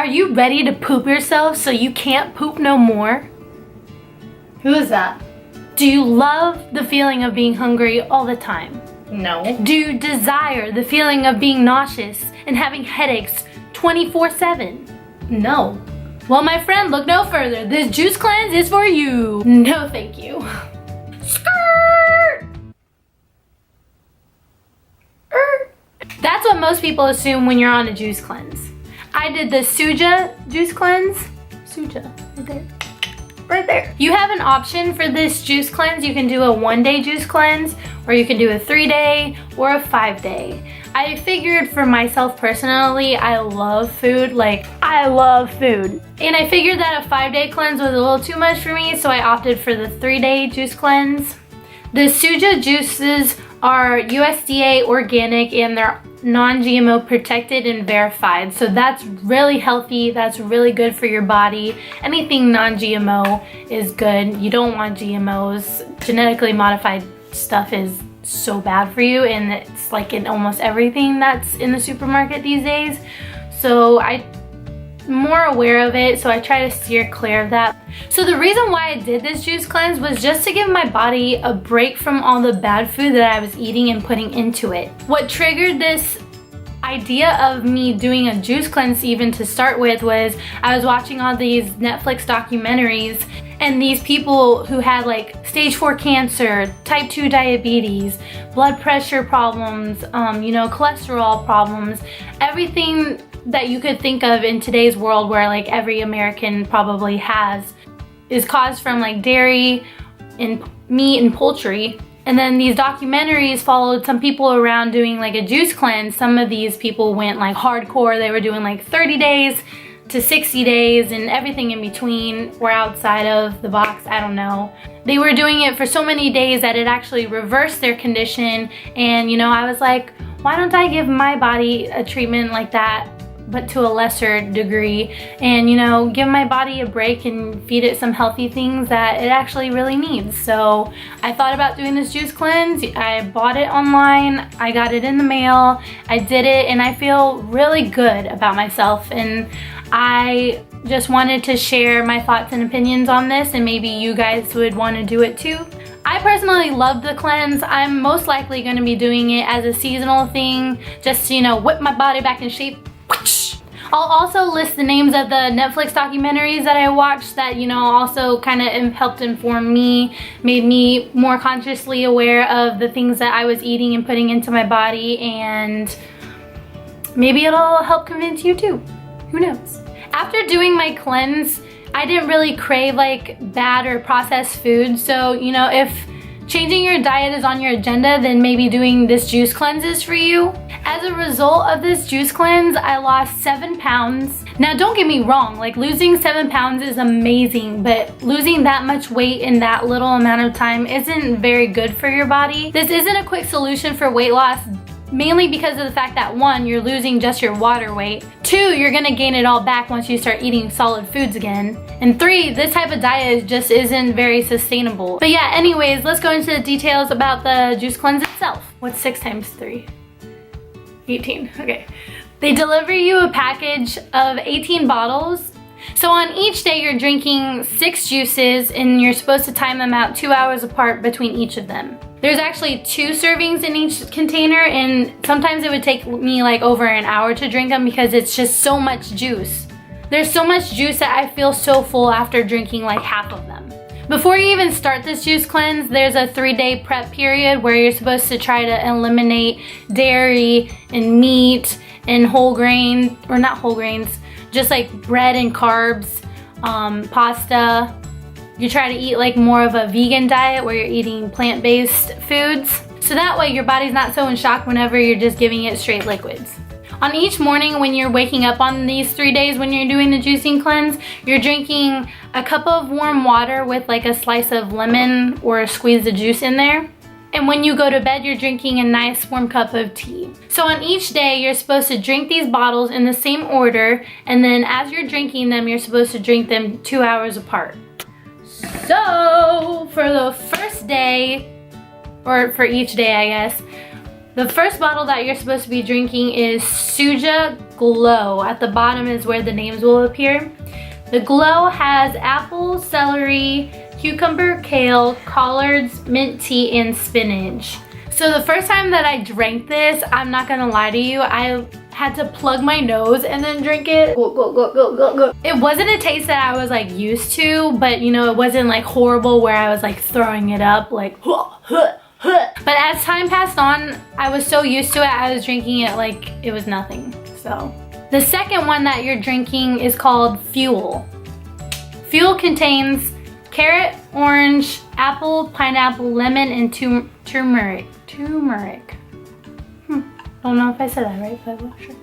Are you ready to poop yourself so you can't poop no more? Who is that? Do you love the feeling of being hungry all the time? No. Do you desire the feeling of being nauseous and having headaches 24/7? No. Well, my friend, look no further. This juice cleanse is for you. No, thank you. Skirt! That's what most people assume when you're on a juice cleanse. I did the Suja juice cleanse. Suja, right there. Right there. You have an option for this juice cleanse. You can do a 1-day juice cleanse, or you can do a 3-day or a 5-day. I figured for myself personally, I love food. Like, I love food. And I figured that a 5-day cleanse was a little too much for me, so I opted for the 3-day juice cleanse. The Suja juices are USDA organic and they're non-GMO protected and verified. So that's really healthy. That's really good for your body. Anything non-GMO is good. You don't want GMOs. Genetically modified stuff is so bad for you, and it's like in almost everything that's in the supermarket these days. So I'm more aware of it, so I try to steer clear of that. So the reason why I did this juice cleanse was just to give my body a break from all the bad food that I was eating and putting into it. What triggered this idea of me doing a juice cleanse even to start with was I was watching all these Netflix documentaries, and these people who had like stage 4 cancer, type 2 diabetes, blood pressure problems, cholesterol problems, everything that you could think of in today's world where like every American probably has is caused from like dairy and meat and poultry. And then these documentaries followed some people around doing like a juice cleanse. Some of these people went like hardcore. They were doing like 30 days to 60 days and everything in between or outside of the box, I don't know. They were doing it for so many days that it actually reversed their condition. And I was like, why don't I give my body a treatment like that, but to a lesser degree, and give my body a break and feed it some healthy things that it actually really needs. So I thought about doing this juice cleanse. I bought it online, I got it in the mail, I did it, and I feel really good about myself, and I just wanted to share my thoughts and opinions on this, and maybe you guys would want to do it too. I personally love the cleanse. I'm most likely going to be doing it as a seasonal thing, just to whip my body back in shape. I'll also list the names of the Netflix documentaries that I watched that, also kind of helped inform me, made me more consciously aware of the things that I was eating and putting into my body, and maybe it'll help convince you too. Who knows? After doing my cleanse, I didn't really crave like bad or processed food. So, if changing your diet is on your agenda, then maybe doing this juice cleanse is for you. As a result of this juice cleanse, I lost 7 pounds. Now don't get me wrong, like losing 7 pounds is amazing, but losing that much weight in that little amount of time isn't very good for your body. This isn't a quick solution for weight loss, mainly because of the fact that 1, you're losing just your water weight. 2, you're gonna gain it all back once you start eating solid foods again. And 3, this type of diet just isn't very sustainable. But yeah, anyways, let's go into the details about the juice cleanse itself. What's 6 times 3? 18, okay. They deliver you a package of 18 bottles. So on each day you're drinking 6 juices, and you're supposed to time them out 2 hours apart between each of them. There's actually 2 servings in each container, and sometimes it would take me like over an hour to drink them because it's just so much juice. There's so much juice that I feel so full after drinking like half of them. Before you even start this juice cleanse, there's a 3-day prep period where you're supposed to try to eliminate dairy and meat and whole grain, or not whole grains, just like bread and carbs, pasta. You try to eat like more of a vegan diet where you're eating plant-based foods. So that way your body's not so in shock whenever you're just giving it straight liquids. On each morning when you're waking up on these 3 days when you're doing the juicing cleanse, you're drinking a cup of warm water with like a slice of lemon or a squeeze of juice in there. And when you go to bed, you're drinking a nice warm cup of tea. So on each day, you're supposed to drink these bottles in the same order, and then as you're drinking them, you're supposed to drink them 2 hours apart. So for the first day, or for each day I guess, the first bottle that you're supposed to be drinking is Suja Glow. At the bottom is where the names will appear. The Glow has apple, celery, cucumber, kale, collards, mint tea, and spinach. So the first time that I drank this, I'm not gonna lie to you, I had to plug my nose and then drink it. It wasn't a taste that I was like used to, but you know, it wasn't like horrible where I was like throwing it up like but as time passed on, I was so used to it, I was drinking it like it was nothing. So the second one that you're drinking is called Fuel. Fuel contains carrot, orange, apple, pineapple, lemon, and turmeric. Don't know if I said that right, but I'm not sure.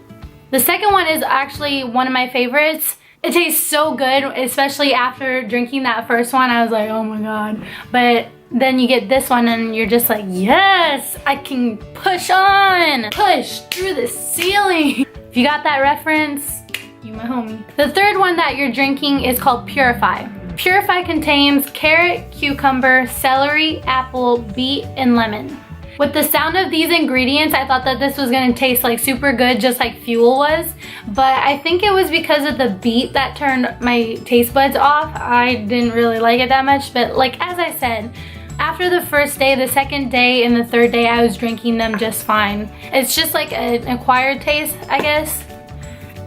The second one is actually one of my favorites. It tastes so good, especially after drinking that first one. I was like, oh my God. But then you get this one and you're just like, yes, I can push on. Push through the ceiling. If you got that reference, you my homie. The third one that you're drinking is called Purify. Purify contains carrot, cucumber, celery, apple, beet, and lemon. With the sound of these ingredients, I thought that this was gonna taste like super good, just like Fuel was. But I think it was because of the beet that turned my taste buds off. I didn't really like it that much, but like as I said, after the first day, the second day, and the third day, I was drinking them just fine. It's just like an acquired taste, I guess,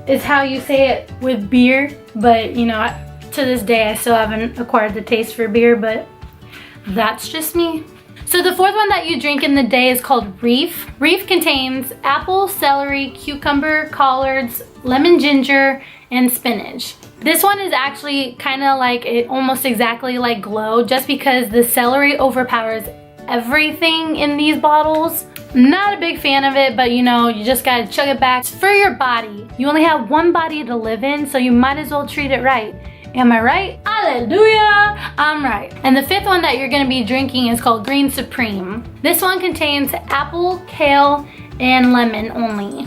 is how you say it with beer. But you know, to this day, I still haven't acquired the taste for beer, but that's just me. So the fourth one that you drink in the day is called Reef. Reef contains apple, celery, cucumber, collards, lemon ginger, and spinach. This one is actually kind of like, almost exactly like Glow, just because the celery overpowers everything in these bottles. I'm not a big fan of it, but you know, you just gotta chug it back. It's for your body. You only have one body to live in, so you might as well treat it right. Am I right? Hallelujah! I'm right. And the fifth one that you're gonna be drinking is called Green Supreme. This one contains apple, kale, and lemon only.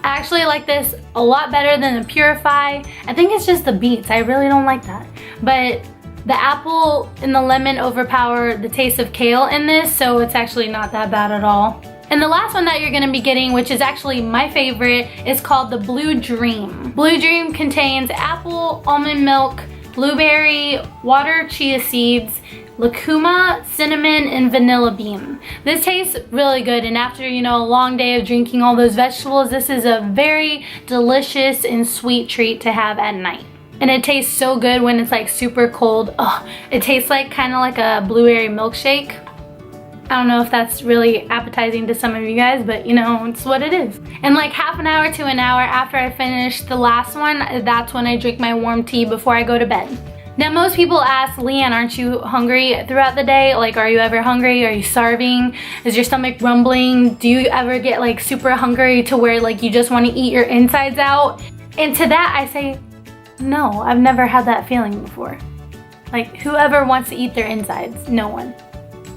I actually like this a lot better than the Purify. I think it's just the beets. I really don't like that. But the apple and the lemon overpower the taste of kale in this, so it's actually not that bad at all. And the last one that you're gonna be getting, which is actually my favorite, is called the Blue Dream. Blue Dream contains apple, almond milk, blueberry, water chia seeds, lucuma, cinnamon, and vanilla bean. This tastes really good, and after, you know, a long day of drinking all those vegetables, this is a very delicious and sweet treat to have at night. And it tastes so good when it's like super cold. Oh, it tastes like kind of like a blueberry milkshake. I don't know if that's really appetizing to some of you guys, but you know, it's what it is. And like half an hour to an hour after I finish the last one, that's when I drink my warm tea before I go to bed. Now most people ask, Leanne, aren't you hungry throughout the day? Like, are you ever hungry? Are you starving? Is your stomach rumbling? Do you ever get like super hungry to where like you just want to eat your insides out? And to that I say, no, I've never had that feeling before. Like, whoever wants to eat their insides? No one.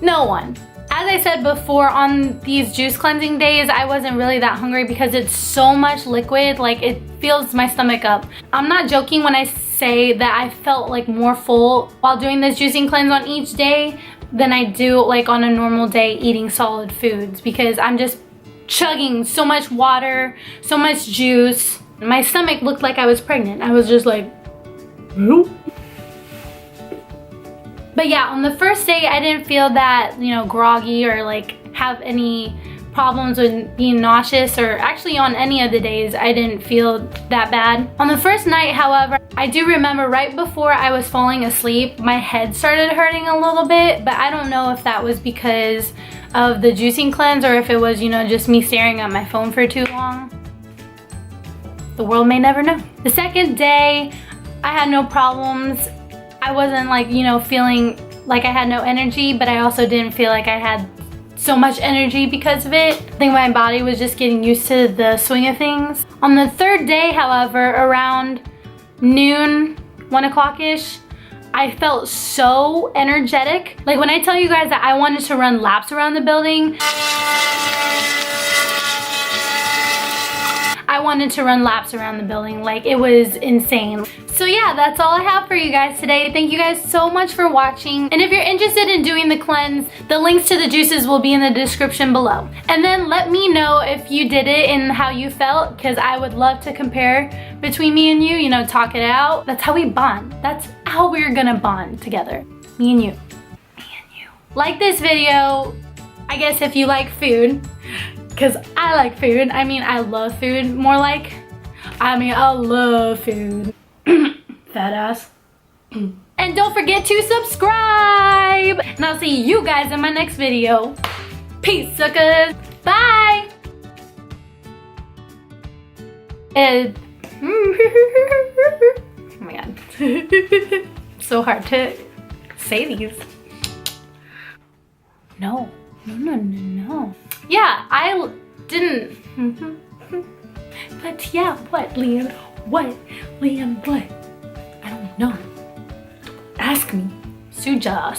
No one. As I said before, on these juice cleansing days, I wasn't really that hungry because it's so much liquid, like it fills my stomach up. I'm not joking when I say that I felt like more full while doing this juicing cleanse on each day than I do like on a normal day eating solid foods, because I'm just chugging so much water, so much juice. My stomach looked like I was pregnant. I was just like, whoop. But yeah, on the first day, I didn't feel that, you know, groggy or like have any problems with being nauseous, or actually on any of the days, I didn't feel that bad. On the first night, however, I do remember right before I was falling asleep, my head started hurting a little bit, but I don't know if that was because of the juicing cleanse or if it was, you know, just me staring at my phone for too long. The world may never know. The second day, I had no problems. I wasn't like, you know, feeling like I had no energy, but I also didn't feel like I had so much energy because of it. I think my body was just getting used to the swing of things. On the third day, however, around noon, 1 o'clock-ish, I felt so energetic. Like when I tell you guys that I wanted to run laps around the building, I I wanted to run laps around the building. Like, it was insane. So yeah, that's all I have for you guys today. Thank you guys so much for watching. And if you're interested in doing the cleanse, the links to the juices will be in the description below. And then let me know if you did it and how you felt, because I would love to compare between me and you, you know, talk it out. That's how we bond. That's how we're gonna bond together. Me and you. Me and you. Like this video, I guess, if you like food, because I like food. I mean, I love food. More like, I love food. Fat ass. And don't forget to subscribe. And I'll see you guys in my next video. Peace, suckers. Bye. Oh my god. So hard to say these. No. No. Yeah, I didn't. But yeah, what, Liam? What? Liam, what? I don't know. Ask me. Suja.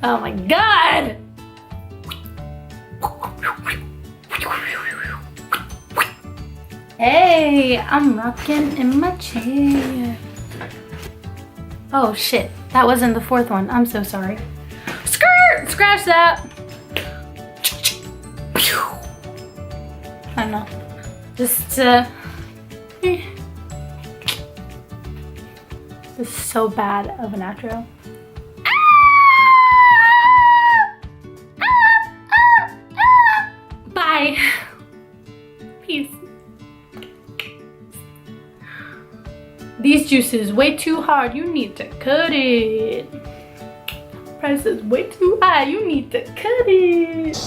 Oh my god! Hey, I'm rocking in my chair. Oh shit, that wasn't the fourth one. I'm so sorry. Skirt! Scratch that! I know. Just, this is so bad of an outro. Bye. Peace. These juices way too hard, you need to cut it. Price is way too high, you need to cut it.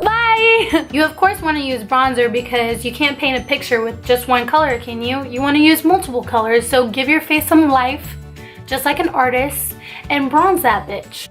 Bye! You of course want to use bronzer because you can't paint a picture with just one color, can you? You want to use multiple colors, so give your face some life, just like an artist, and bronze that bitch.